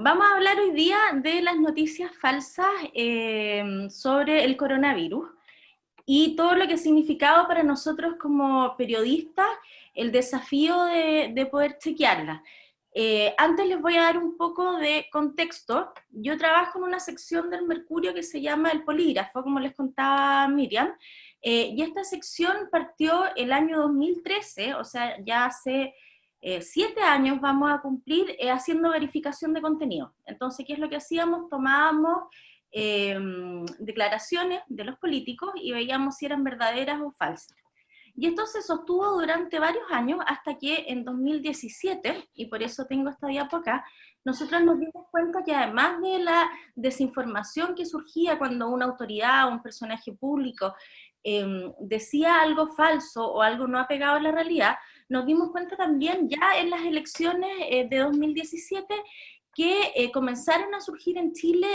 Vamos a hablar hoy día de las noticias falsas sobre el coronavirus y todo lo que ha significado para nosotros como periodistas el desafío de poder chequearlas. Antes les voy a dar un poco de contexto. Yo trabajo en una sección del Mercurio que se llama El Polígrafo, como les contaba Miriam, y esta sección partió el año 2013, o sea, ya hace 7 años vamos a cumplir haciendo verificación de contenido. Entonces, ¿qué es lo que hacíamos? Tomábamos declaraciones de los políticos y veíamos si eran verdaderas o falsas. Y esto se sostuvo durante varios años hasta que en 2017, y por eso tengo esta diapo acá, nosotros nos dimos cuenta que además de la desinformación que surgía cuando una autoridad o un personaje público decía algo falso o algo no apegado a la realidad, nos dimos cuenta también ya en las elecciones de 2017 que comenzaron a surgir en Chile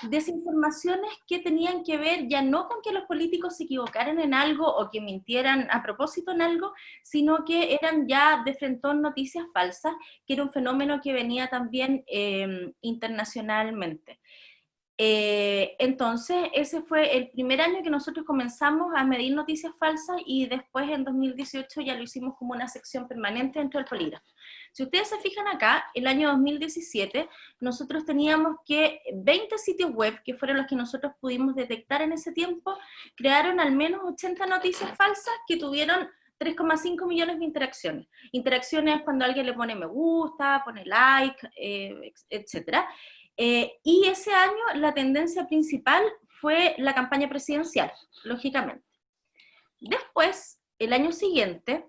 desinformaciones que tenían que ver ya no con que los políticos se equivocaran en algo o que mintieran a propósito en algo, sino que eran ya de frentón noticias falsas, que era un fenómeno que venía también internacionalmente. Entonces, ese fue el primer año que nosotros comenzamos a medir noticias falsas y después en 2018 ya lo hicimos como una sección permanente dentro del polígrafo. Si ustedes se fijan acá, el año 2017 nosotros teníamos que 20 sitios web, que fueron los que nosotros pudimos detectar en ese tiempo, crearon al menos 80 noticias falsas que tuvieron 3,5 millones de interacciones. Interacciones cuando alguien le pone me gusta, pone like, etcétera. Y ese año la tendencia principal fue la campaña presidencial, lógicamente. Después, el año siguiente,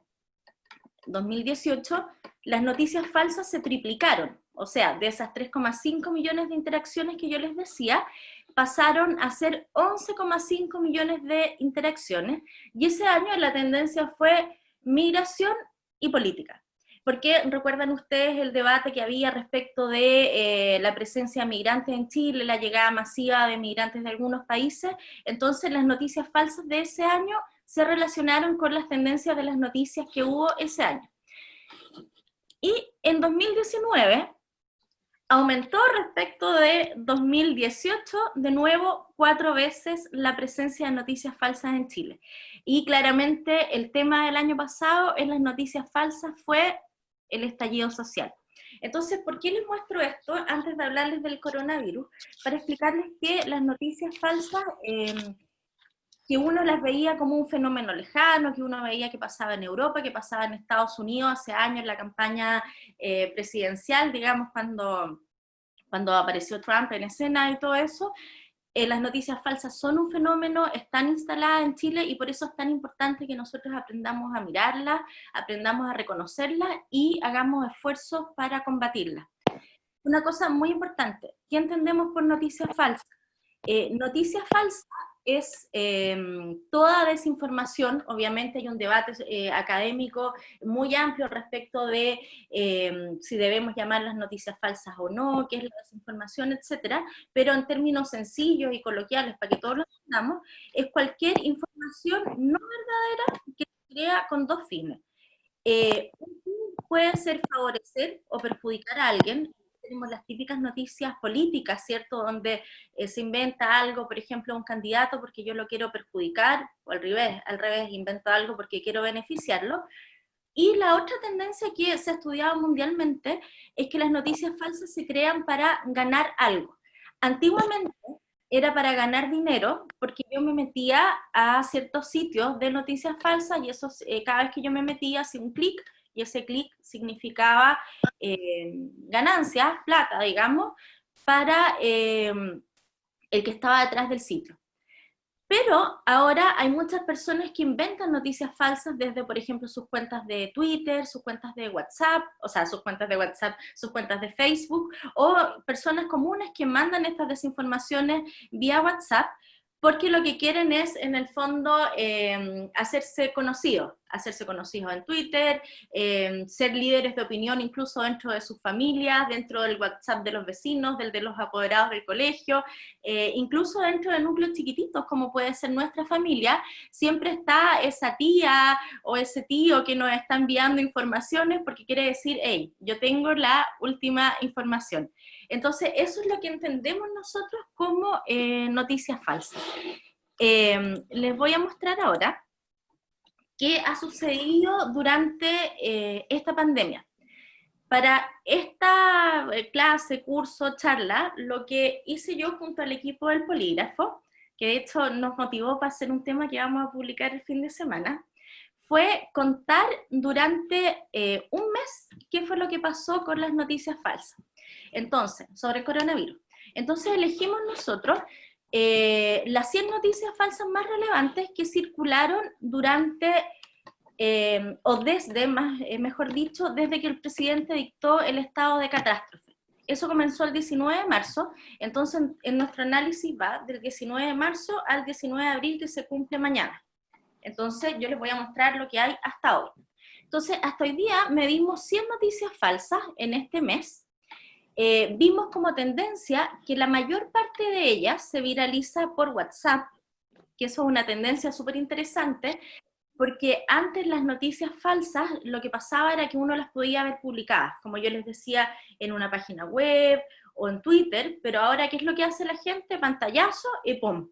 2018, las noticias falsas se triplicaron. O sea, de esas 3,5 millones de interacciones que yo les decía, pasaron a ser 11,5 millones de interacciones. Y ese año la tendencia fue migración y política. Porque recuerdan ustedes el debate que había respecto de la presencia de migrantes en Chile, la llegada masiva de migrantes de algunos países. Entonces las noticias falsas de ese año se relacionaron con las tendencias de las noticias que hubo ese año. Y en 2019 aumentó respecto de 2018, de nuevo, 4 veces la presencia de noticias falsas en Chile. Y claramente el tema del año pasado en las noticias falsas fue el estallido social. Entonces, ¿por qué les muestro esto antes de hablarles del coronavirus? Para explicarles que las noticias falsas, que uno las veía como un fenómeno lejano, que uno veía que pasaba en Europa, que pasaba en Estados Unidos hace años en la campaña presidencial, digamos, cuando apareció Trump en escena y todo eso. Las noticias falsas son un fenómeno, están instaladas en Chile y por eso es tan importante que nosotros aprendamos a mirarlas, aprendamos a reconocerlas y hagamos esfuerzos para combatirlas. Una cosa muy importante, ¿qué entendemos por noticias falsas? Noticias falsas es toda desinformación. Obviamente hay un debate académico muy amplio respecto de si debemos llamar las noticias falsas o no, qué es la desinformación, etcétera, pero en términos sencillos y coloquiales, para que todos lo entendamos, es cualquier información no verdadera que se crea con dos fines. Un fin puede ser favorecer o perjudicar a alguien. Tenemos las típicas noticias políticas, ¿cierto? Donde se inventa algo, por ejemplo, un candidato porque yo lo quiero perjudicar, o al revés, invento algo porque quiero beneficiarlo. Y la otra tendencia que se ha estudiado mundialmente es que las noticias falsas se crean para ganar algo. Antiguamente era para ganar dinero, porque yo me metía a ciertos sitios de noticias falsas y eso, cada vez que yo me metía hacía un clic y ese clic significaba ganancias, plata, digamos, para el que estaba detrás del sitio. Pero ahora hay muchas personas que inventan noticias falsas desde, por ejemplo, sus cuentas de Twitter, sus cuentas de WhatsApp, o sea, sus cuentas de WhatsApp, sus cuentas de Facebook, o personas comunes que mandan estas desinformaciones vía WhatsApp, porque lo que quieren es, en el fondo, hacerse conocidos. hacerse conocidos en Twitter, ser líderes de opinión incluso dentro de sus familias, dentro del WhatsApp de los vecinos, del de los apoderados del colegio, incluso dentro de núcleos chiquititos como puede ser nuestra familia, siempre está esa tía o ese tío que nos está enviando informaciones porque quiere decir, hey, yo tengo la última información. Entonces, eso es lo que entendemos nosotros como noticias falsas. Les voy a mostrar ahora qué ha sucedido durante esta pandemia. Para esta clase, curso, charla, lo que hice yo junto al equipo del Polígrafo, que de hecho nos motivó para hacer un tema que vamos a publicar el fin de semana, fue contar durante un mes qué fue lo que pasó con las noticias falsas. Entonces, sobre el coronavirus. Entonces elegimos nosotros las 100 noticias falsas más relevantes que circularon durante, o desde, mejor dicho, desde que el presidente dictó el estado de catástrofe. Eso comenzó el 19 de marzo, entonces en nuestro análisis va del 19 de marzo al 19 de abril, que se cumple mañana. Entonces yo les voy a mostrar lo que hay hasta hoy. Entonces, hasta hoy día medimos 100 noticias falsas en este mes. Vimos como tendencia que la mayor parte de ellas se viraliza por WhatsApp, que eso es una tendencia súper interesante, porque antes las noticias falsas lo que pasaba era que uno las podía ver publicadas, como yo les decía, en una página web o en Twitter, pero ahora ¿qué es lo que hace la gente? Pantallazo y ¡pum!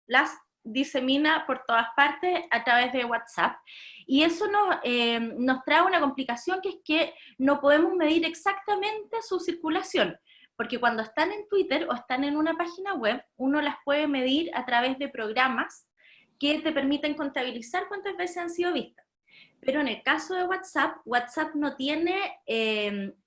Las disemina por todas partes a través de WhatsApp. Y eso nos trae una complicación, que es que no podemos medir exactamente su circulación, porque cuando están en Twitter o están en una página web, uno las puede medir a través de programas que te permiten contabilizar cuántas veces han sido vistas. Pero en el caso de WhatsApp, WhatsApp no tiene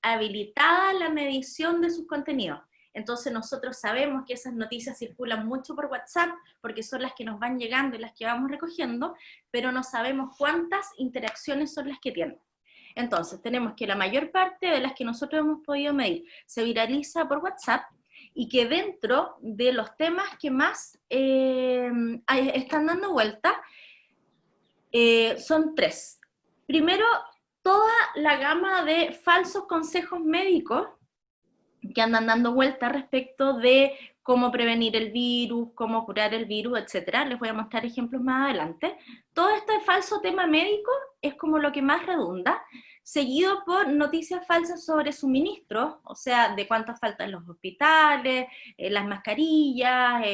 habilitada la medición de sus contenidos. Entonces nosotros sabemos que esas noticias circulan mucho por WhatsApp, porque son las que nos van llegando y las que vamos recogiendo, pero no sabemos cuántas interacciones son las que tienen. Entonces tenemos que la mayor parte de las que nosotros hemos podido medir se viraliza por WhatsApp, y que dentro de los temas que más están dando vuelta, son 3. Primero, toda la gama de falsos consejos médicos que andan dando vueltas respecto de cómo prevenir el virus, cómo curar el virus, etc. Les voy a mostrar ejemplos más adelante. Todo este falso tema médico es como lo que más redunda, seguido por noticias falsas sobre suministros, o sea, de cuántas faltan los hospitales, las mascarillas,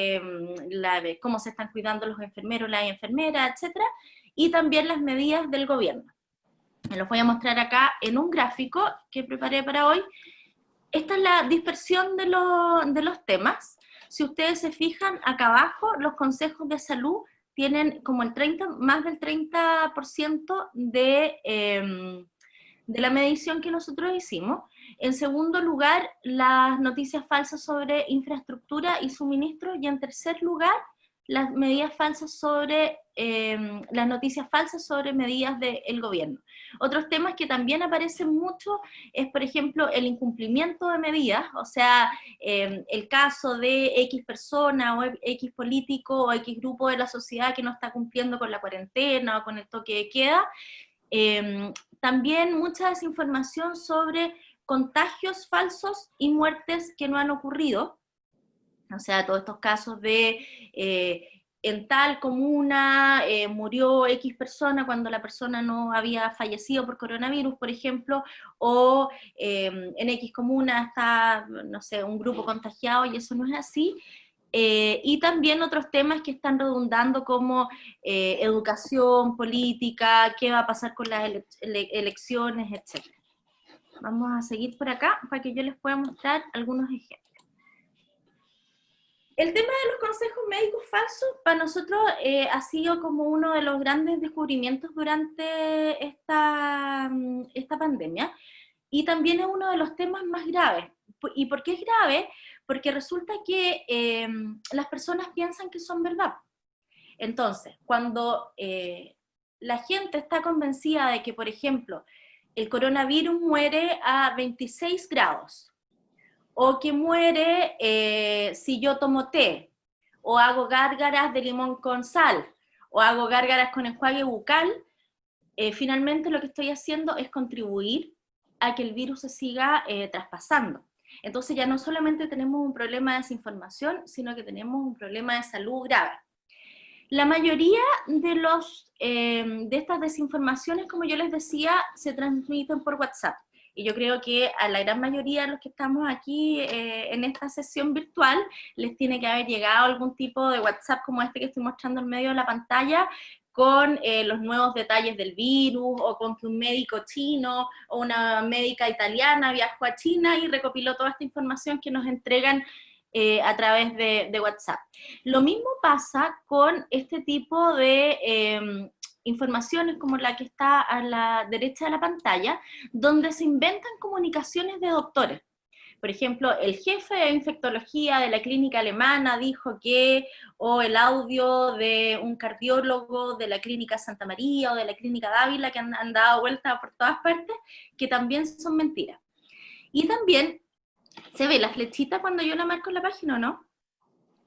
cómo se están cuidando los enfermeros, las enfermeras, etc. Y también las medidas del gobierno. Me los voy a mostrar acá en un gráfico que preparé para hoy. Esta es la dispersión de los temas. Si ustedes se fijan, acá abajo, los consejos de salud tienen como más del 30% de la medición que nosotros hicimos. En segundo lugar, las noticias falsas sobre infraestructura y suministro. Y en tercer lugar, las medidas falsas sobre, las noticias falsas sobre medidas del gobierno. Otros temas que también aparecen mucho es, por ejemplo, el incumplimiento de medidas, o sea, el caso de X persona o X político o X grupo de la sociedad que no está cumpliendo con la cuarentena o con el toque de queda. También mucha desinformación sobre contagios falsos y muertes que no han ocurrido. O sea, todos estos casos de en tal comuna murió X persona cuando la persona no había fallecido por coronavirus, por ejemplo, o en X comuna está, no sé, un grupo contagiado y eso no es así. Y también otros temas que están redundando como educación, política, qué va a pasar con las elecciones, etc. Vamos a seguir por acá para que yo les pueda mostrar algunos ejemplos. El tema de los consejos médicos falsos para nosotros ha sido como uno de los grandes descubrimientos durante esta pandemia, y también es uno de los temas más graves. ¿Y por qué es grave? Porque resulta que las personas piensan que son verdad. Entonces, cuando la gente está convencida de que, por ejemplo, el coronavirus muere a 26 grados, o que muere si yo tomo té, o hago gárgaras de limón con sal, o hago gárgaras con enjuague bucal, finalmente lo que estoy haciendo es contribuir a que el virus se siga traspasando. Entonces ya no solamente tenemos un problema de desinformación, sino que tenemos un problema de salud grave. La mayoría de estas desinformaciones, como yo les decía, se transmiten por WhatsApp. Y yo creo que a la gran mayoría de los que estamos aquí en esta sesión virtual, les tiene que haber llegado algún tipo de WhatsApp como este que estoy mostrando en medio de la pantalla, con los nuevos detalles del virus, o con que un médico chino o una médica italiana viajó a China y recopiló toda esta información que nos entregan a través de WhatsApp. Lo mismo pasa con este tipo de informaciones como la que está a la derecha de la pantalla, donde se inventan comunicaciones de doctores. Por ejemplo, el jefe de infectología de la clínica alemana dijo que, o el audio de un cardiólogo de la clínica Santa María o de la clínica Dávila, que han dado vueltas por todas partes, que también son mentiras. Y también, ¿se ve la flechita cuando yo la marco en la página o no?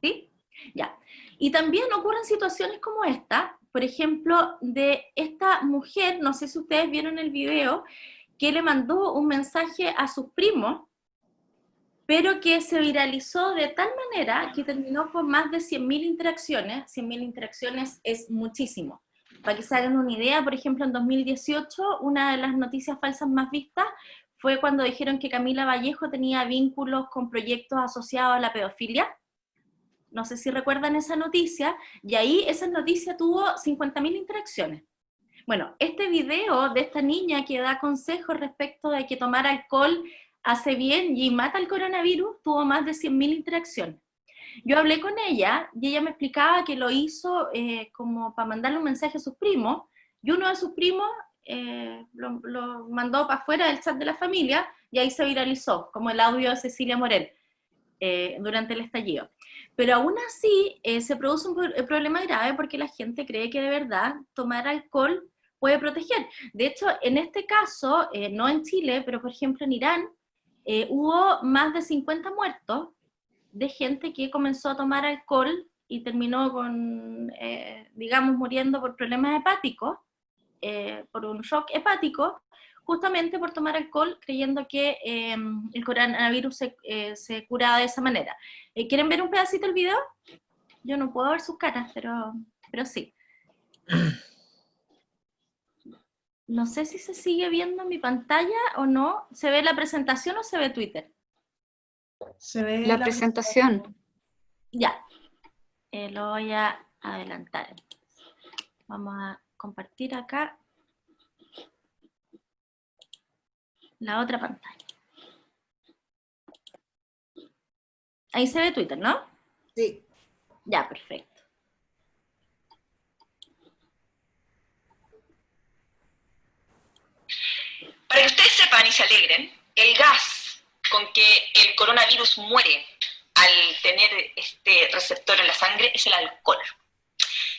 ¿Sí? Ya. Y también ocurren situaciones como esta, por ejemplo, de esta mujer, no sé si ustedes vieron el video, que le mandó un mensaje a sus primos, pero que se viralizó de tal manera que terminó con más de 100.000 interacciones. 100.000 interacciones es muchísimo. Para que se hagan una idea, por ejemplo, en 2018, una de las noticias falsas más vistas fue cuando dijeron que Camila Vallejo tenía vínculos con proyectos asociados a la pedofilia. No sé si recuerdan esa noticia, y ahí esa noticia tuvo 50.000 interacciones. Bueno, este video de esta niña que da consejos respecto de que tomar alcohol hace bien y mata el coronavirus, tuvo más de 100.000 interacciones. Yo hablé con ella y ella me explicaba que lo hizo como para mandarle un mensaje a sus primos, y uno de sus primos lo mandó para afuera del chat de la familia, y ahí se viralizó, como el audio de Cecilia Morel durante el estallido. Pero aún así se produce un problema grave porque la gente cree que de verdad tomar alcohol puede proteger. De hecho, en este caso, no en Chile, pero por ejemplo en Irán, hubo más de 50 muertos de gente que comenzó a tomar alcohol y terminó con, digamos, muriendo por problemas hepáticos, por un shock hepático, justamente por tomar alcohol, creyendo que el coronavirus se curaba de esa manera. ¿Quieren ver un pedacito del video? Yo no puedo ver sus caras, pero sí. No sé si se sigue viendo mi pantalla o no. ¿Se ve la presentación o se ve Twitter? Se ve la presentación. Ya. Lo voy a adelantar. Vamos a compartir acá la otra pantalla. Ahí se ve Twitter, ¿no? Sí. Ya, perfecto. Para que ustedes sepan y se alegren, el gas con que el coronavirus muere al tener este receptor en la sangre es el alcohol.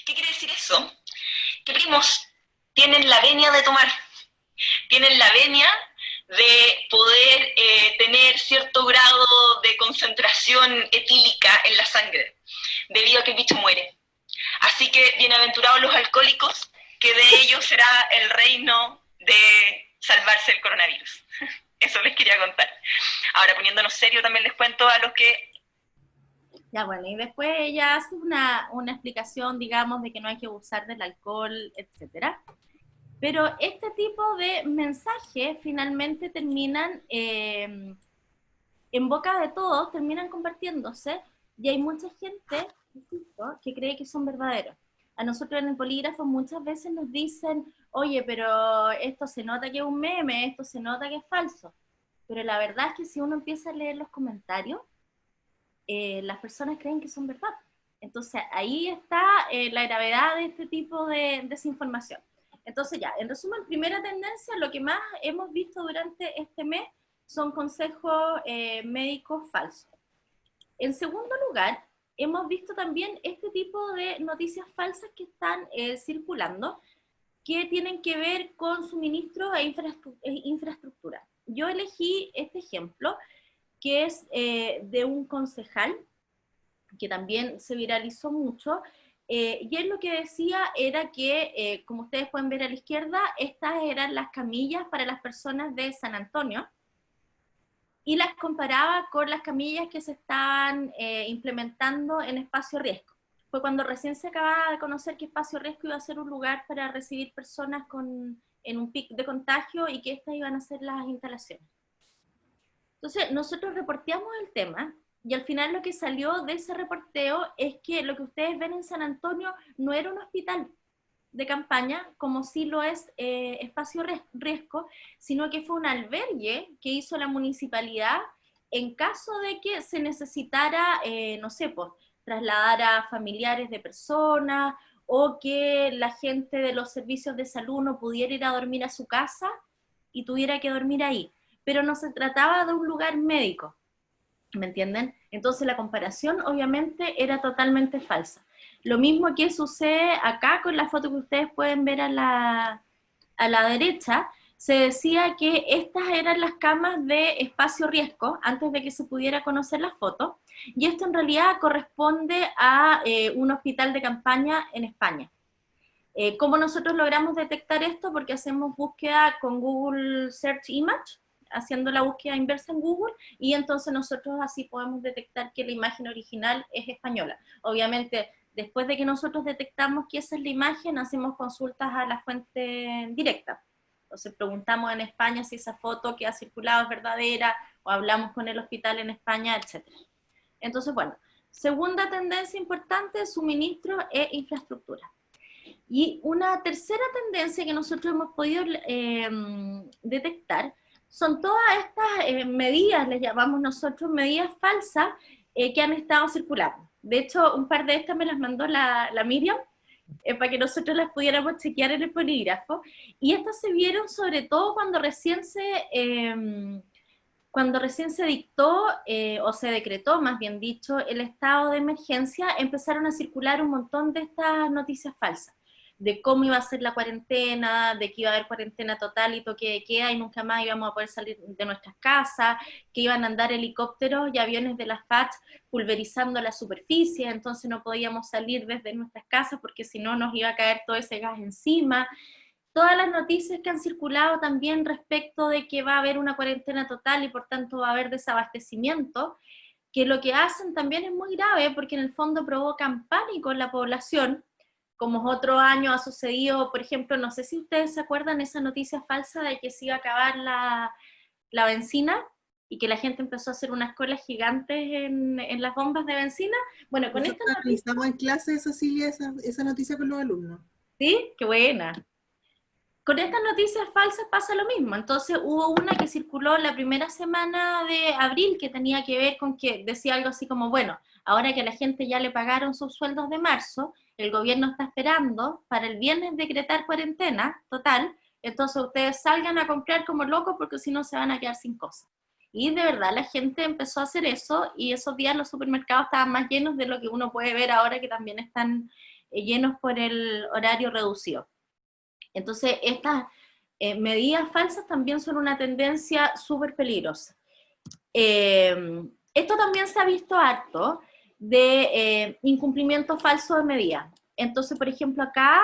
¿Qué quiere decir eso? Que primos tienen la venia de tomar, tienen la venia de poder tener cierto grado de concentración etílica en la sangre, debido a que el bicho muere. Así que bienaventurados los alcohólicos, que de ellos será el reino de salvarse el coronavirus. Eso les quería contar. Ahora, poniéndonos serio, también les cuento a los que... Ya, bueno, y después ella hace una explicación, digamos, de que no hay que abusar del alcohol, etcétera. Pero este tipo de mensajes finalmente terminan en boca de todos, terminan compartiéndose, y hay mucha gente, insisto, que cree que son verdaderos. A nosotros en el polígrafo muchas veces nos dicen, oye, pero esto se nota que es un meme, esto se nota que es falso. Pero la verdad es que si uno empieza a leer los comentarios, las personas creen que son verdad. Entonces ahí está la gravedad de este tipo de desinformación. Entonces ya, en resumen, primera tendencia, lo que más hemos visto durante este mes son consejos médicos falsos. En segundo lugar, hemos visto también este tipo de noticias falsas que están circulando, que tienen que ver con suministros e infraestructura. Yo elegí este ejemplo, que es de un concejal, que también se viralizó mucho, y él lo que decía era que, como ustedes pueden ver a la izquierda, estas eran las camillas para las personas de San Antonio, y las comparaba con las camillas que se estaban implementando en Espacio Riesgo. Fue cuando recién se acababa de conocer que Espacio Riesgo iba a ser un lugar para recibir personas en un pic de contagio y que estas iban a ser las instalaciones. Entonces, nosotros reporteamos el tema, y al final lo que salió de ese reporteo es que lo que ustedes ven en San Antonio no era un hospital de campaña, como sí lo es Espacio Riesgo, sino que fue un albergue que hizo la municipalidad en caso de que se necesitara, no sé, pues, trasladar a familiares de personas, o que la gente de los servicios de salud no pudiera ir a dormir a su casa y tuviera que dormir ahí. Pero no se trataba de un lugar médico, ¿me entienden? Entonces la comparación obviamente era totalmente falsa. Lo mismo que sucede acá con la foto que ustedes pueden ver a la derecha. Se decía que estas eran las camas de Espacio Riesgo antes de que se pudiera conocer la foto, y esto en realidad corresponde a un hospital de campaña en España. ¿Cómo nosotros logramos detectar esto? Porque hacemos búsqueda con Google Search Image, haciendo la búsqueda inversa en Google, y entonces nosotros así podemos detectar que la imagen original es española. Obviamente, después de que nosotros detectamos que esa es la imagen, hacemos consultas a la fuente directa. Entonces preguntamos en España si esa foto que ha circulado es verdadera, o hablamos con el hospital en España, etc. Entonces, bueno, segunda tendencia importante, suministro e infraestructura. Y una tercera tendencia que nosotros hemos podido detectar son todas estas medidas, les llamamos nosotros medidas falsas, que han estado circulando. De hecho, un par de estas me las mandó la Miriam, para que nosotros las pudiéramos chequear en el polígrafo, y estas se vieron sobre todo cuando recién se dictó, o se decretó, más bien dicho, el estado de emergencia. Empezaron a circular un montón de estas noticias falsas, de cómo iba a ser la cuarentena, de que iba a haber cuarentena total y toque de queda y nunca más íbamos a poder salir de nuestras casas, que iban a andar helicópteros y aviones de las FACH pulverizando la superficie, entonces no podíamos salir desde nuestras casas porque si no nos iba a caer todo ese gas encima. Todas las noticias que han circulado también respecto de que va a haber una cuarentena total y por tanto va a haber desabastecimiento, que lo que hacen también es muy grave porque en el fondo provocan pánico en la población, como otro año ha sucedido. Por ejemplo, no sé si ustedes se acuerdan esa noticia falsa de que se iba a acabar la benzina y que la gente empezó a hacer unas colas gigantes en las bombas de benzina. Bueno, con esta Nosotros noticia... analizamos en clase, Cecilia, esa noticia con los alumnos. ¿Sí? ¡Qué buena! Con estas noticias falsas pasa lo mismo. Entonces hubo una que circuló la primera semana de abril que tenía que ver con que decía algo así como, bueno, ahora que a la gente ya le pagaron sus sueldos de marzo, el gobierno está esperando para el viernes decretar cuarentena total, entonces ustedes salgan a comprar como locos porque si no se van a quedar sin cosas. Y de verdad la gente empezó a hacer eso, y esos días los supermercados estaban más llenos de lo que uno puede ver ahora, que también están llenos por el horario reducido. Entonces, estas medidas falsas también son una tendencia súper peligrosa. Esto también se ha visto harto de incumplimiento falso de medidas. Entonces, por ejemplo, acá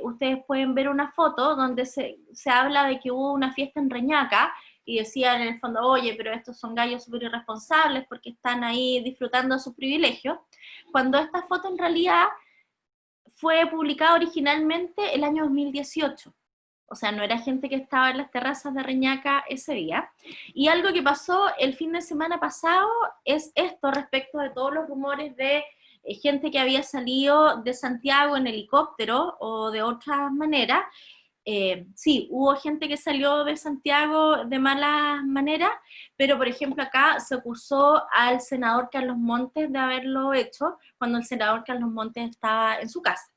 ustedes pueden ver una foto donde se habla de que hubo una fiesta en Reñaca y decían en el fondo, oye, pero estos son gallos súper irresponsables porque están ahí disfrutando de sus privilegios, cuando esta foto en realidad fue publicada originalmente el año 2018. O sea, no era gente que estaba en las terrazas de Reñaca ese día. Y algo que pasó el fin de semana pasado es esto respecto de todos los rumores de gente que había salido de Santiago en helicóptero o de otras maneras. Sí, hubo gente que salió de Santiago de malas maneras, pero por ejemplo acá se acusó al senador Carlos Montes de haberlo hecho cuando el senador Carlos Montes estaba en su casa.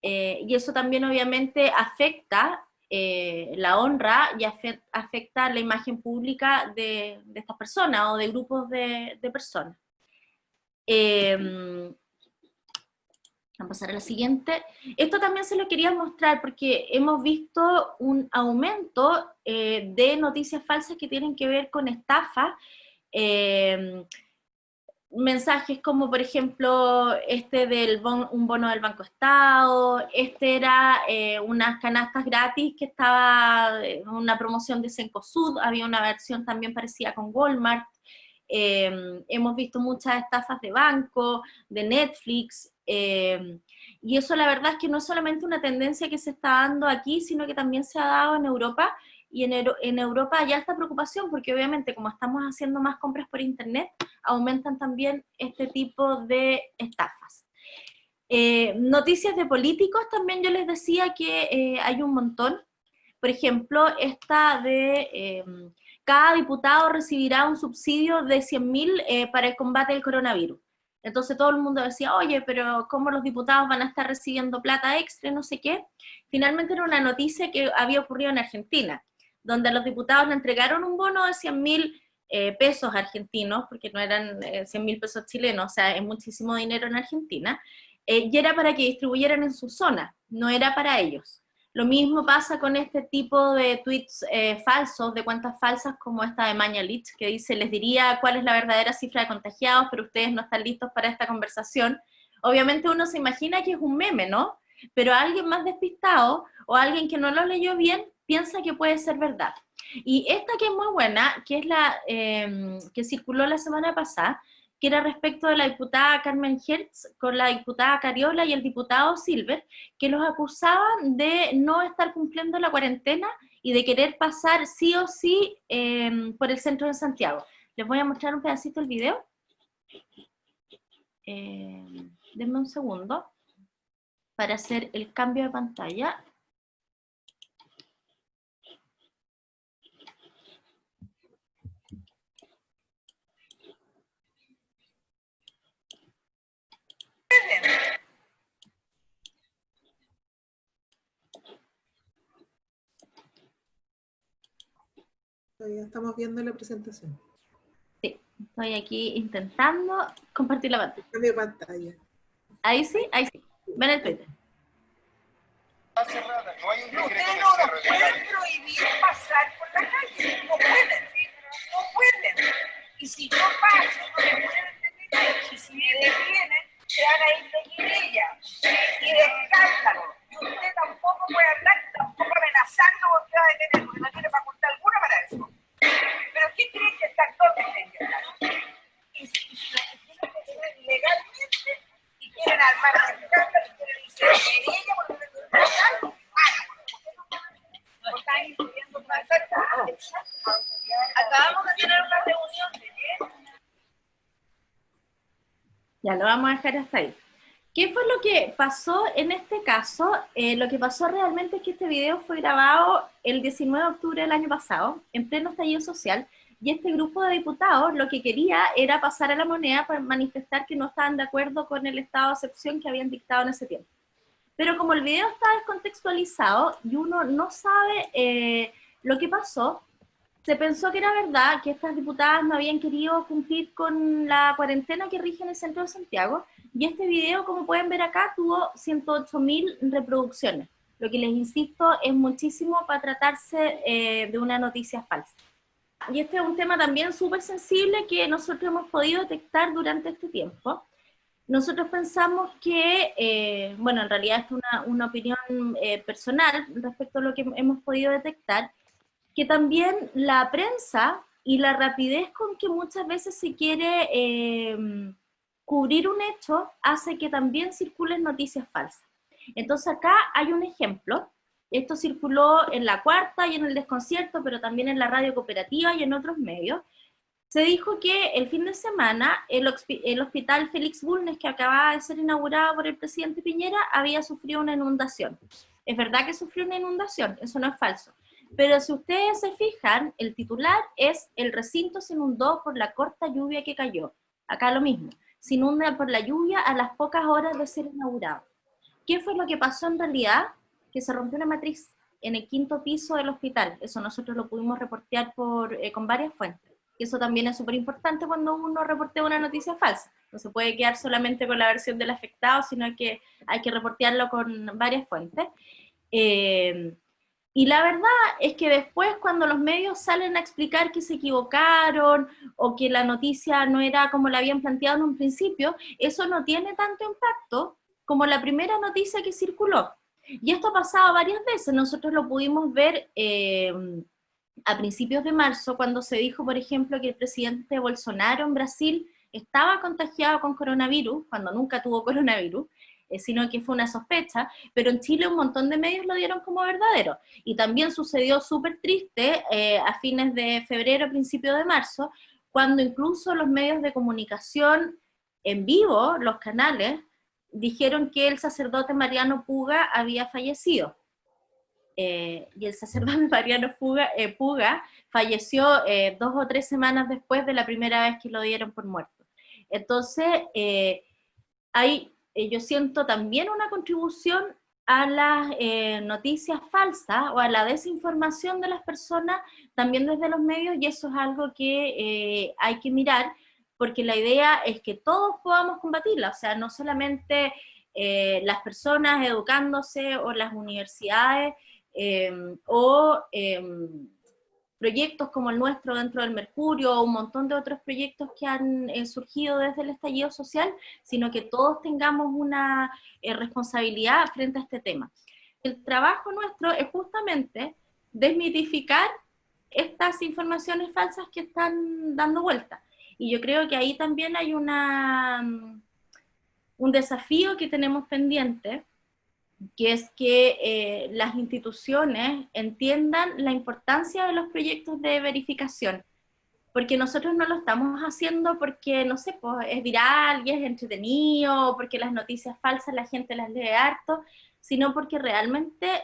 Y eso también obviamente afecta la honra y afecta la imagen pública de estas personas o de grupos de personas. Vamos a pasar a la siguiente. Esto también se lo quería mostrar porque hemos visto un aumento de noticias falsas que tienen que ver con estafa. mensajes como, por ejemplo, un bono del Banco Estado, era unas canastas gratis que estaba en una promoción de Cencosud, había una versión también parecida con Walmart. Hemos visto muchas estafas de banco, de Netflix, y eso la verdad es que no es solamente una tendencia que se está dando aquí, sino que también se ha dado en Europa, y en Europa hay alta preocupación, porque obviamente como estamos haciendo más compras por internet, aumentan también este tipo de estafas. Noticias de políticos también yo les decía que hay un montón. Por ejemplo, esta de cada diputado recibirá un subsidio de 100.000 para el combate del coronavirus. Entonces todo el mundo decía, oye, pero ¿cómo los diputados van a estar recibiendo plata extra, no sé qué? Finalmente era una noticia que había ocurrido en Argentina, donde a los diputados le entregaron un bono de 100.000 pesos argentinos, porque no eran 100.000 pesos chilenos, o sea, es muchísimo dinero en Argentina, y era para que distribuyeran en su zona, no era para ellos. Lo mismo pasa con este tipo de tweets falsos, de cuentas falsas como esta de Mañalich, que dice, les diría cuál es la verdadera cifra de contagiados, pero ustedes no están listos para esta conversación. Obviamente uno se imagina que es un meme, ¿no? Pero alguien más despistado o alguien que no lo leyó bien piensa que puede ser verdad. Y esta que es muy buena, que es la que circuló la semana pasada, que era respecto de la diputada Carmen Hertz con la diputada Cariola y el diputado Silver, que los acusaban de no estar cumpliendo la cuarentena y de querer pasar sí o sí por el centro de Santiago. Les voy a mostrar un pedacito del video. Denme un segundo para hacer el cambio de pantalla. Todavía estamos viendo la presentación. Sí, estoy aquí intentando compartir la pantalla. Cambio de pantalla. Ahí sí, ahí sí. Ven el Twitter. Ustedes no nos pueden prohibir pasar por la calle, no pueden, no pueden. Y si yo paso, no me pueden detener. Y si me detienen, se van a ir de querella y de escándalo. Y usted tampoco puede hablar, tampoco amenazando porque va a detener, porque no tiene facultad alguna para eso. Pero ¿qué creen que está todo detenido? Y si la cuestión es que legalmente y quieren armar un escándalo y quieren irse de querella porque no es legal, acabamos de tener una reunión. Ya, lo vamos a dejar hasta ahí. ¿Qué fue lo que pasó en este caso? Lo que pasó realmente es que este video fue grabado el 19 de octubre del año pasado, en pleno estallido social, y este grupo de diputados lo que quería era pasar a la moneda para manifestar que no estaban de acuerdo con el estado de excepción que habían dictado en ese tiempo. Pero como el video está descontextualizado y uno no sabe lo que pasó, se pensó que era verdad que estas diputadas no habían querido cumplir con la cuarentena que rige en el centro de Santiago, y este video, como pueden ver acá, tuvo 108.000 reproducciones, lo que les insisto es muchísimo para tratarse de una noticia falsa. Y este es un tema también súper sensible que nosotros hemos podido detectar durante este tiempo. Nosotros pensamos que, bueno, en realidad es una opinión personal respecto a lo que hemos podido detectar, que también la prensa y la rapidez con que muchas veces se quiere cubrir un hecho hace que también circulen noticias falsas. Entonces acá hay un ejemplo, esto circuló en La Cuarta y en El Desconcierto, pero también en la Radio Cooperativa y en otros medios. Se dijo que el fin de semana el hospital Félix Bulnes, que acababa de ser inaugurado por el presidente Piñera, había sufrido una inundación. Es verdad que sufrió una inundación, eso no es falso. Pero si ustedes se fijan, el titular es "El recinto se inundó por la corta lluvia que cayó". Acá lo mismo, se inunda por la lluvia a las pocas horas de ser inaugurado. ¿Qué fue lo que pasó en realidad? Que se rompió una matriz en el 5º piso del hospital. Eso nosotros lo pudimos reportear con varias fuentes. Y eso también es súper importante cuando uno reportea una noticia falsa. No se puede quedar solamente con la versión del afectado, sino que hay que reportearlo con varias fuentes. Y la verdad es que después cuando los medios salen a explicar que se equivocaron o que la noticia no era como la habían planteado en un principio, eso no tiene tanto impacto como la primera noticia que circuló. Y esto ha pasado varias veces, nosotros lo pudimos ver a principios de marzo, cuando se dijo, por ejemplo, que el presidente Bolsonaro en Brasil estaba contagiado con coronavirus, cuando nunca tuvo coronavirus, sino que fue una sospecha, pero en Chile un montón de medios lo dieron como verdadero. Y también sucedió súper triste a fines de febrero, principio de marzo, cuando incluso los medios de comunicación en vivo, los canales, dijeron que el sacerdote Mariano Puga había fallecido. Y el sacerdote Mariano Puga falleció 2 o 3 semanas después de la primera vez que lo dieron por muerto. Entonces, yo siento también una contribución a las noticias falsas o a la desinformación de las personas también desde los medios, y eso es algo que hay que mirar, porque la idea es que todos podamos combatirla, o sea, no solamente las personas educándose o las universidades proyectos como el nuestro dentro del Mercurio o un montón de otros proyectos que han surgido desde el estallido social, sino que todos tengamos una responsabilidad frente a este tema. El trabajo nuestro es justamente desmitificar estas informaciones falsas que están dando vuelta. Y yo creo que ahí también hay un desafío que tenemos pendiente, que es que las instituciones entiendan la importancia de los proyectos de verificación, porque nosotros no lo estamos haciendo porque, no sé, pues es viral y es entretenido, porque las noticias falsas la gente las lee harto, sino porque realmente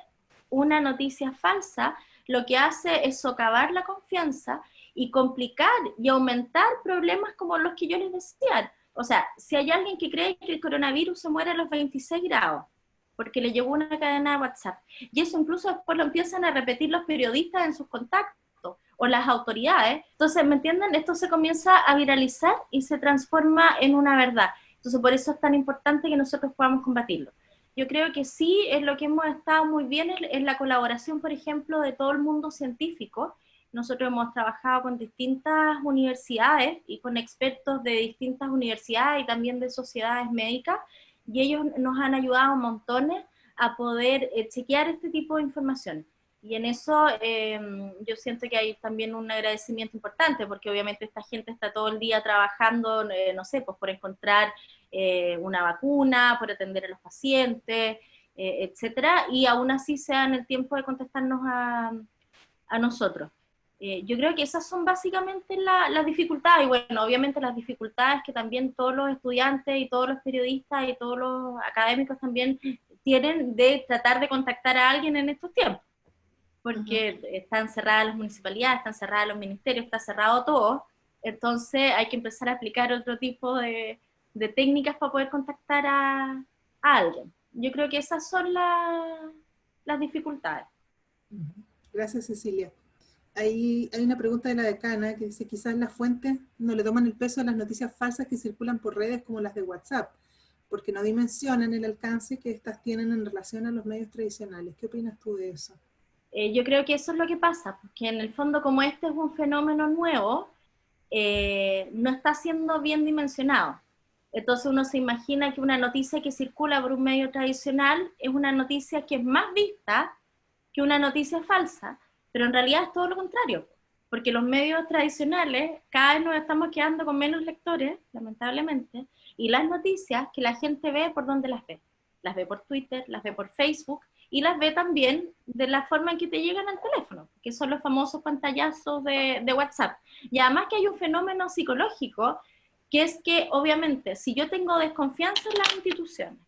una noticia falsa lo que hace es socavar la confianza y complicar y aumentar problemas como los que yo les decía. O sea, si hay alguien que cree que el coronavirus se muere a los 26 grados, porque le llegó una cadena de WhatsApp, y eso incluso después lo empiezan a repetir los periodistas en sus contactos, o las autoridades, entonces, ¿me entienden? Esto se comienza a viralizar y se transforma en una verdad, entonces por eso es tan importante que nosotros podamos combatirlo. Yo creo que sí, es lo que hemos estado muy bien en la colaboración, por ejemplo, de todo el mundo científico. Nosotros hemos trabajado con distintas universidades y con expertos de distintas universidades y también de sociedades médicas, y ellos nos han ayudado montones a poder chequear este tipo de información. Y en eso yo siento que hay también un agradecimiento importante, porque obviamente esta gente está todo el día trabajando, no sé, pues por encontrar una vacuna, por atender a los pacientes, etcétera, y aún así se dan el tiempo de contestarnos a nosotros. Yo creo que esas son básicamente las dificultades, y bueno, obviamente las dificultades que también todos los estudiantes y todos los periodistas y todos los académicos también tienen de tratar de contactar a alguien en estos tiempos, porque están cerradas las municipalidades, están cerrados los ministerios, está cerrado todo, entonces hay que empezar a aplicar otro tipo de técnicas para poder contactar a alguien. Yo creo que esas son las dificultades. Gracias, Cecilia. Hay una pregunta de la decana que dice, quizás las fuentes no le toman el peso a las noticias falsas que circulan por redes como las de WhatsApp, porque no dimensionan el alcance que estas tienen en relación a los medios tradicionales. ¿Qué opinas tú de eso? Yo creo que eso es lo que pasa, porque en el fondo, como este es un fenómeno nuevo, no está siendo bien dimensionado. Entonces uno se imagina que una noticia que circula por un medio tradicional es una noticia que es más vista que una noticia falsa, pero en realidad es todo lo contrario, porque los medios tradicionales cada vez nos estamos quedando con menos lectores, lamentablemente, y las noticias que la gente ve, ¿por dónde las ve por Twitter, las ve por Facebook, y las ve también de la forma en que te llegan al teléfono, que son los famosos pantallazos de WhatsApp. Y además que hay un fenómeno psicológico, que es que obviamente si yo tengo desconfianza en las instituciones,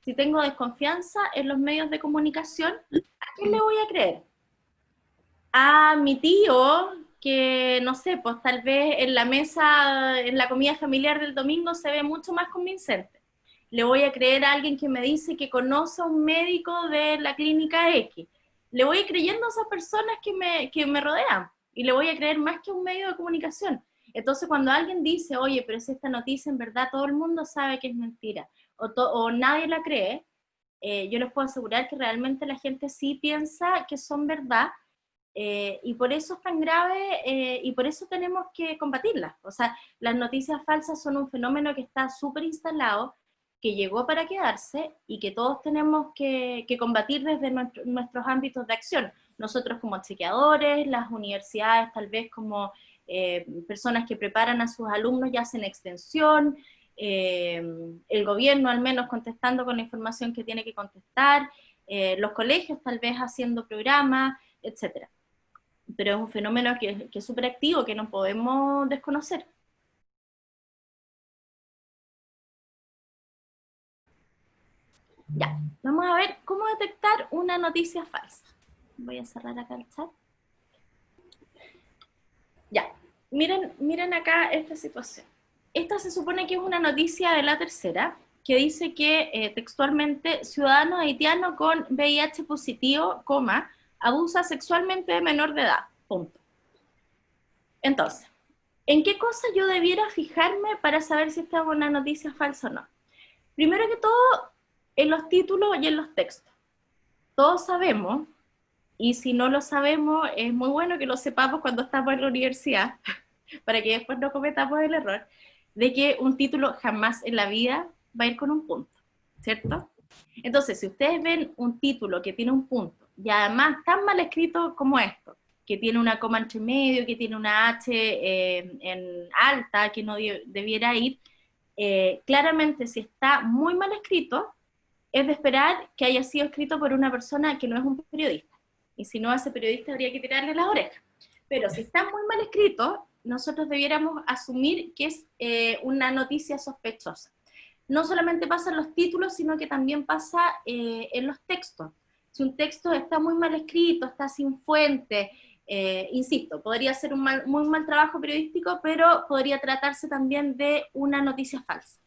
si tengo desconfianza en los medios de comunicación, ¿a quién le voy a creer? A mi tío, que no sé, pues tal vez en la mesa, en la comida familiar del domingo se ve mucho más convincente. Le voy a creer a alguien que me dice que conoce a un médico de la clínica X. Le voy creyendo a esas personas que me rodean, y le voy a creer más que a un medio de comunicación. Entonces cuando alguien dice, oye, pero si esta noticia en verdad todo el mundo sabe que es mentira, o nadie la cree, yo les puedo asegurar que realmente la gente sí piensa que son verdad, y por eso es tan grave, y por eso tenemos que combatirlas. O sea, las noticias falsas son un fenómeno que está súper instalado, que llegó para quedarse, y que todos tenemos que combatir desde nuestros ámbitos de acción. Nosotros como chequeadores, las universidades tal vez como personas que preparan a sus alumnos y hacen extensión, el gobierno al menos contestando con la información que tiene que contestar, los colegios tal vez haciendo programas, etcétera. Pero es un fenómeno que es súper activo, que no podemos desconocer. Ya, vamos a ver cómo detectar una noticia falsa. Voy a cerrar acá el chat. Ya, miren acá esta situación. Esta se supone que es una noticia de La Tercera, que dice que textualmente, ciudadano haitiano con VIH positivo, coma, abusa sexualmente de menor de edad, punto. Entonces, ¿en qué cosa yo debiera fijarme para saber si esta es una noticia falsa o no? Primero que todo, en los títulos y en los textos. Todos sabemos, y si no lo sabemos, es muy bueno que lo sepamos cuando estamos en la universidad, para que después no cometamos el error, de que un título jamás en la vida va a ir con un punto, ¿cierto? Entonces, si ustedes ven un título que tiene un punto, y además tan mal escrito como esto, que tiene una coma entre medio, que tiene una H en alta, que no debiera ir, claramente si está muy mal escrito, es de esperar que haya sido escrito por una persona que no es un periodista. Y si no, a ese periodista habría que tirarle las orejas. Pero si está muy mal escrito, nosotros debiéramos asumir que es una noticia sospechosa. No solamente pasa en los títulos, sino que también pasa en los textos. Si un texto está muy mal escrito, está sin fuente, insisto, podría ser un muy mal trabajo periodístico, pero podría tratarse también de una noticia falsa.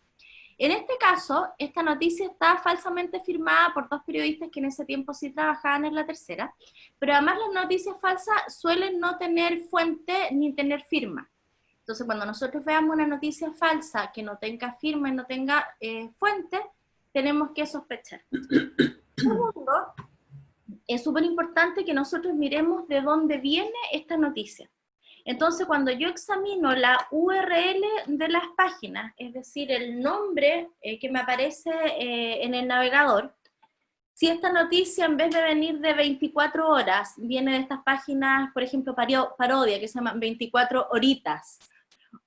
En este caso, esta noticia está falsamente firmada por dos periodistas que en ese tiempo sí trabajaban en La Tercera, pero además las noticias falsas suelen no tener fuente ni tener firma. Entonces, cuando nosotros veamos una noticia falsa que no tenga firma y no tenga fuente, tenemos que sospechar. Segundo, es súper importante que nosotros miremos de dónde viene esta noticia. Entonces, cuando yo examino la URL de las páginas, es decir, el nombre que me aparece en el navegador, si esta noticia en vez de venir de 24 horas, viene de estas páginas, por ejemplo, parodia, que se llaman 24 horitas,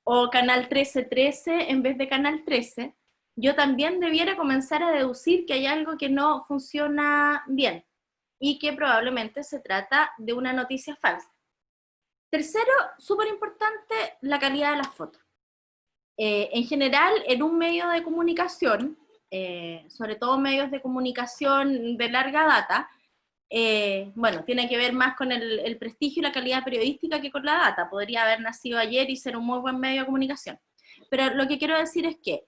o Canal 1313 en vez de Canal 13, yo también debiera comenzar a deducir que hay algo que no funciona bien, y que probablemente se trata de una noticia falsa. Tercero, súper importante, la calidad de las fotos. En general, en un medio de comunicación, sobre todo medios de comunicación de larga data, bueno, tiene que ver más con el prestigio y la calidad periodística que con la data. Podría haber nacido ayer y ser un muy buen medio de comunicación. Pero lo que quiero decir es que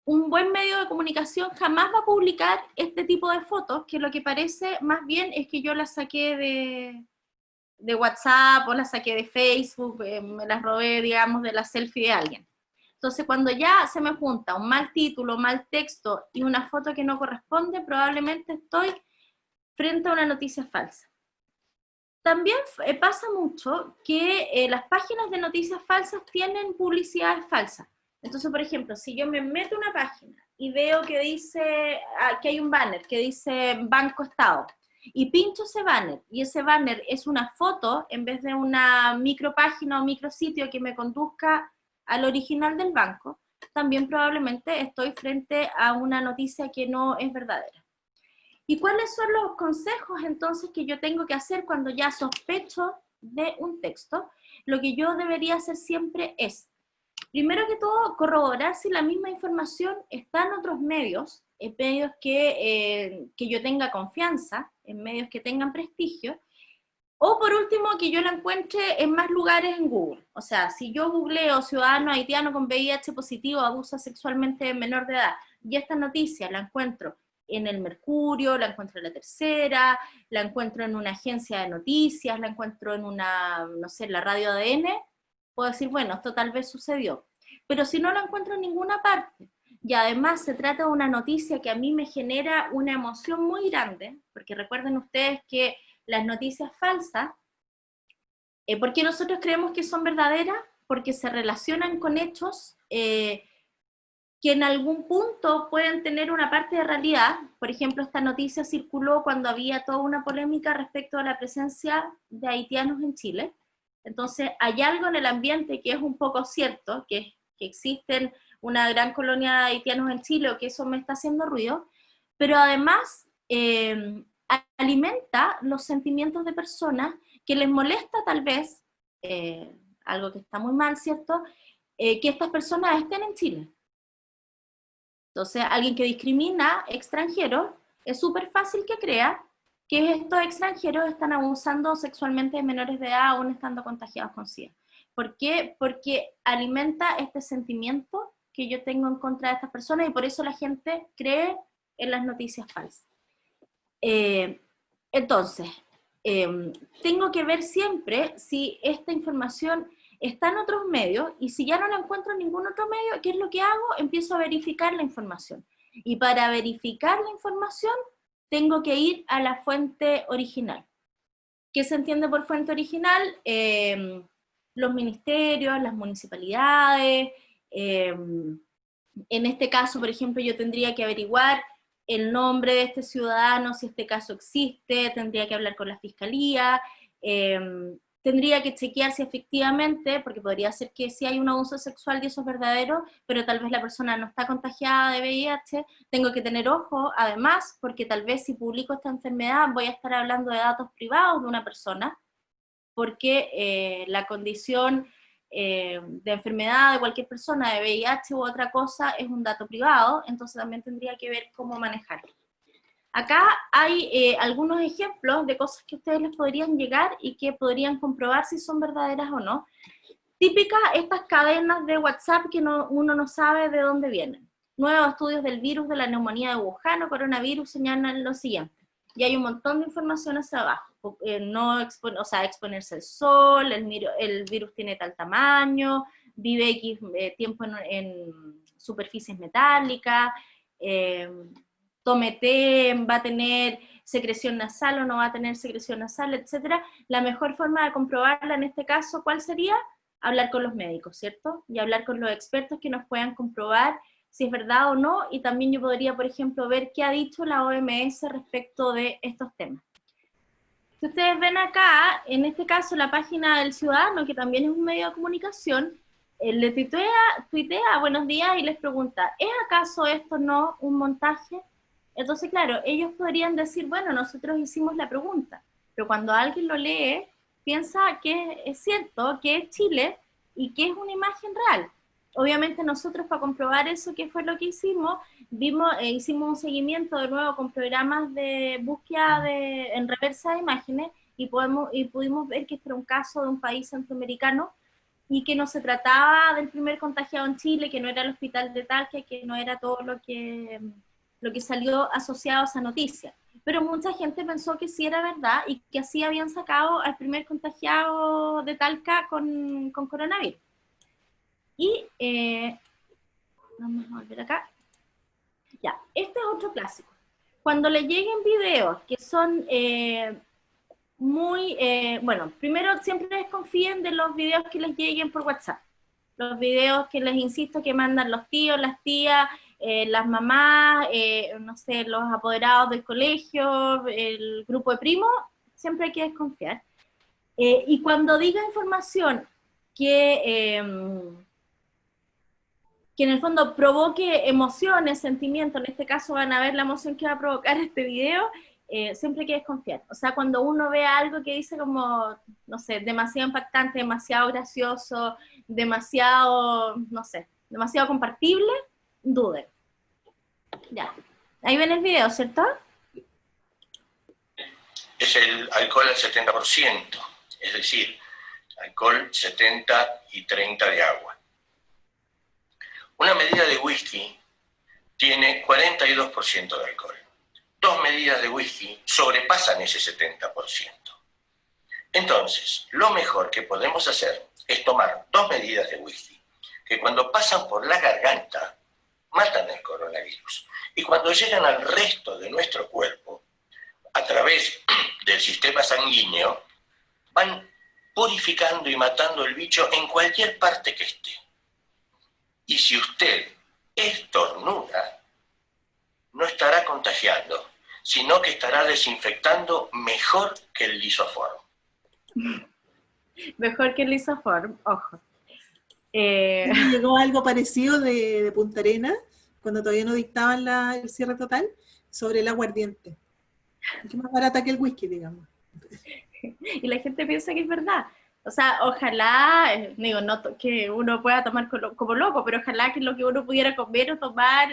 un buen medio de comunicación jamás va a publicar este tipo de fotos, que lo que parece más bien es que yo las saqué de WhatsApp o las saqué de Facebook, me las robé, digamos, de la selfie de alguien. Entonces, cuando ya se me junta un mal título, mal texto y una foto que no corresponde, probablemente estoy frente a una noticia falsa. También pasa mucho que las páginas de noticias falsas tienen publicidades falsas. Entonces, por ejemplo, si yo me meto a una página y veo que dice, que hay un banner que dice Banco Estado, y pincho ese banner, y ese banner es una foto en vez de una micropágina o micrositio que me conduzca al original del banco, también probablemente estoy frente a una noticia que no es verdadera. ¿Y cuáles son los consejos entonces que yo tengo que hacer cuando ya sospecho de un texto? Lo que yo debería hacer siempre es, primero que todo, corroborar si la misma información está en otros medios, en medios que yo tenga confianza, en medios que tengan prestigio, o por último, que yo la encuentre en más lugares en Google. O sea, si yo googleo ciudadano haitiano con VIH positivo, abusa sexualmente de menor de edad, y esta noticia la encuentro en el Mercurio, la encuentro en La Tercera, la encuentro en una agencia de noticias, la encuentro en una, no sé, en la radio ADN, puedo decir, bueno, esto tal vez sucedió. Pero si no la encuentro en ninguna parte, y además se trata de una noticia que a mí me genera una emoción muy grande, porque recuerden ustedes que las noticias falsas, ¿por qué nosotros creemos que son verdaderas? Porque se relacionan con hechos que en algún punto pueden tener una parte de realidad. Por ejemplo, esta noticia circuló cuando había toda una polémica respecto a la presencia de haitianos en Chile. Entonces, hay algo en el ambiente que es un poco cierto, que existen una gran colonia de haitianos en Chile, o que eso me está haciendo ruido, pero además alimenta los sentimientos de personas que les molesta tal vez, algo que está muy mal, ¿cierto?, que estas personas estén en Chile. Entonces, alguien que discrimina extranjeros, es súper fácil que crea que estos extranjeros están abusando sexualmente de menores de edad aún estando contagiados con SIDA. ¿Por qué? Porque alimenta este sentimiento que yo tengo en contra de estas personas y por eso la gente cree en las noticias falsas. Entonces, tengo que ver siempre si esta información está en otros medios, y si ya no la encuentro en ningún otro medio, ¿qué es lo que hago? Empiezo a verificar la información. Y para verificar la información, tengo que ir a la fuente original. ¿Qué se entiende por fuente original? Los ministerios, las municipalidades. En este caso, por ejemplo, yo tendría que averiguar el nombre de este ciudadano, si este caso existe, tendría que hablar con la fiscalía, tendría que chequear si efectivamente, porque podría ser que sí hay un abuso sexual y eso es verdadero, pero tal vez la persona no está contagiada de VIH, tengo que tener ojo, además, porque tal vez si publico esta enfermedad voy a estar hablando de datos privados de una persona, porque la condición de enfermedad de cualquier persona, de VIH u otra cosa, es un dato privado, entonces también tendría que ver cómo manejarlo. Acá hay algunos ejemplos de cosas que ustedes les podrían llegar y que podrían comprobar si son verdaderas o no. Típicas estas cadenas de WhatsApp que uno no sabe de dónde vienen. Nuevos estudios del virus de la neumonía de Wuhan o coronavirus señalan lo siguiente. Y hay un montón de información hacia abajo. Exponerse al sol, el virus tiene tal tamaño, vive X tiempo en superficies metálicas, tome té, va a tener secreción nasal o no va a tener secreción nasal, etc. La mejor forma de comprobarla en este caso, ¿cuál sería? Hablar con los médicos, ¿cierto? Y hablar con los expertos que nos puedan comprobar si es verdad o no, y también yo podría, por ejemplo, ver qué ha dicho la OMS respecto de estos temas. Si ustedes ven acá, en este caso, la página del Ciudadano, que también es un medio de comunicación, le tuitea buenos días y les pregunta, ¿es acaso esto no un montaje? Entonces, claro, ellos podrían decir, bueno, nosotros hicimos la pregunta, pero cuando alguien lo lee, piensa que es cierto, que es Chile y que es una imagen real. Obviamente nosotros, para comprobar eso, ¿qué fue lo que hicimos? Hicimos un seguimiento de nuevo con programas de búsqueda en reversa de imágenes y pudimos ver que este era un caso de un país centroamericano y que no se trataba del primer contagiado en Chile, que no era el hospital de Talca, que no era todo lo que salió asociado a esa noticia. Pero mucha gente pensó que sí era verdad y que así habían sacado al primer contagiado de Talca con coronavirus. Y vamos a volver acá. Ya, este es otro clásico. Cuando le lleguen videos que son bueno, primero siempre desconfíen de los videos que les lleguen por WhatsApp. Los videos que les insisto que mandan los tíos, las tías, las mamás, no sé, los apoderados del colegio, el grupo de primos, siempre hay que desconfiar. Y cuando diga información que en el fondo provoque emociones, sentimientos, en este caso van a ver la emoción que va a provocar este video, siempre hay que desconfiar. O sea, cuando uno ve algo que dice como, no sé, demasiado impactante, demasiado gracioso, demasiado, no sé, demasiado compartible, duden. Ya. Ahí ven el video, ¿cierto? Es el alcohol al 70%, es decir, alcohol 70 y 30 de agua. Una medida de whisky tiene 42% de alcohol. 2 medidas de whisky sobrepasan ese 70%. Entonces, lo mejor que podemos hacer es tomar 2 medidas de whisky, que cuando pasan por la garganta, matan el coronavirus. Y cuando llegan al resto de nuestro cuerpo, a través del sistema sanguíneo, van purificando y matando el bicho en cualquier parte que esté. Y si usted estornuda, no estará contagiando, sino que estará desinfectando mejor que el lisoform. Mejor que el lisoform, ojo. Llegó algo parecido de Punta Arenas, cuando todavía no dictaban el cierre total, sobre el aguardiente. Es que más barata que el whisky, digamos. Y la gente piensa que es verdad. O sea, ojalá, digo, no que uno pueda tomar como loco, pero ojalá que lo que uno pudiera comer o tomar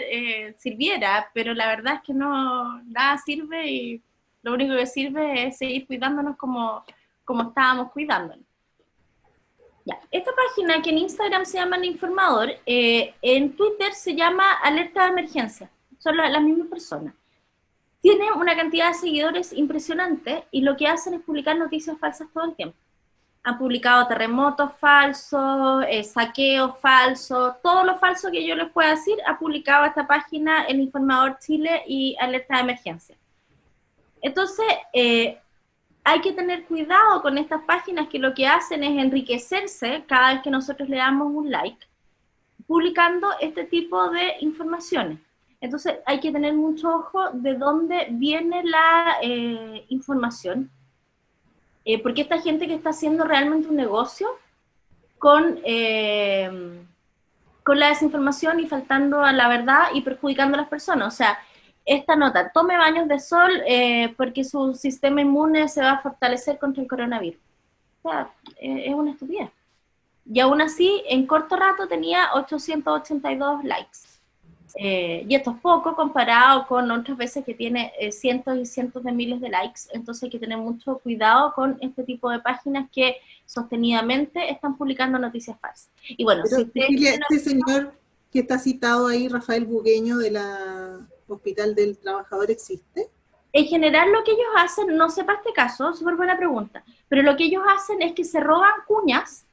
sirviera, pero la verdad es que no, nada sirve y lo único que sirve es seguir cuidándonos como estábamos cuidándonos. Ya. Esta página que en Instagram se llama El Informador, en Twitter se llama Alerta de Emergencia, son las mismas personas. Tiene una cantidad de seguidores impresionante y lo que hacen es publicar noticias falsas todo el tiempo. Han publicado terremotos falsos, saqueos falsos, todo lo falso que yo les pueda decir, ha publicado esta página El Informador Chile y Alerta de Emergencia. Entonces, hay que tener cuidado con estas páginas que lo que hacen es enriquecerse cada vez que nosotros le damos un like, publicando este tipo de informaciones. Entonces hay que tener mucho ojo de dónde viene la información, porque esta gente que está haciendo realmente un negocio con la desinformación y faltando a la verdad y perjudicando a las personas. O sea, esta nota, tome baños de sol porque su sistema inmune se va a fortalecer contra el coronavirus. O sea, es una estupidez. Y aún así, en corto rato tenía 882 likes. Y esto es poco comparado con otras veces que tiene cientos y cientos de miles de likes. Entonces hay que tener mucho cuidado con este tipo de páginas que sostenidamente están publicando noticias falsas. Y bueno, pero, si usted... este señor que está citado ahí, Rafael Bugueño, de la Hospital del Trabajador, ¿existe? En general lo que ellos hacen, no sepa este caso, súper buena pregunta, pero lo que ellos hacen es que se roban cuñas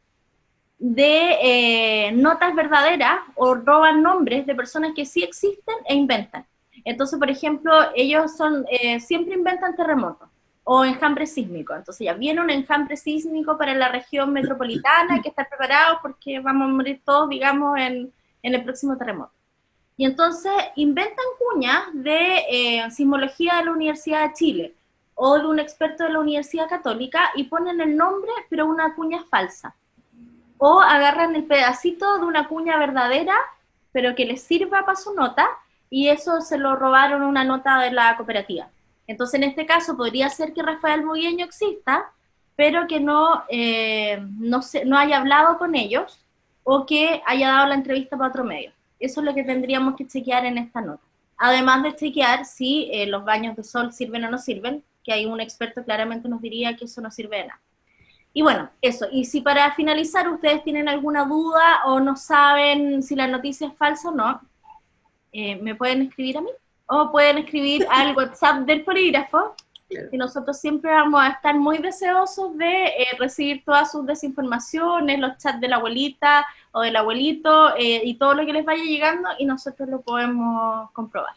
de notas verdaderas o roban nombres de personas que sí existen e inventan. Entonces, por ejemplo, ellos siempre inventan terremotos o enjambre sísmico. Entonces ya viene un enjambre sísmico para la región metropolitana, hay que estar preparados porque vamos a morir todos, digamos, en el próximo terremoto. Y entonces inventan cuñas de sismología de la Universidad de Chile o de un experto de la Universidad Católica y ponen el nombre, pero una cuña falsa. O agarran el pedacito de una cuña verdadera, pero que les sirva para su nota, y eso se lo robaron una nota de la cooperativa. Entonces, en este caso, podría ser que Rafael Bugueño exista, pero que no haya hablado con ellos, o que haya dado la entrevista para otro medio. Eso es lo que tendríamos que chequear en esta nota. Además de chequear si los baños de sol sirven o no sirven, que hay un experto claramente nos diría que eso no sirve de nada. Y bueno, eso. Y si para finalizar ustedes tienen alguna duda o no saben si la noticia es falsa o no, me pueden escribir a mí o pueden escribir al WhatsApp del Polígrafo, y nosotros siempre vamos a estar muy deseosos de recibir todas sus desinformaciones, los chats de la abuelita o del abuelito y todo lo que les vaya llegando, y nosotros lo podemos comprobar.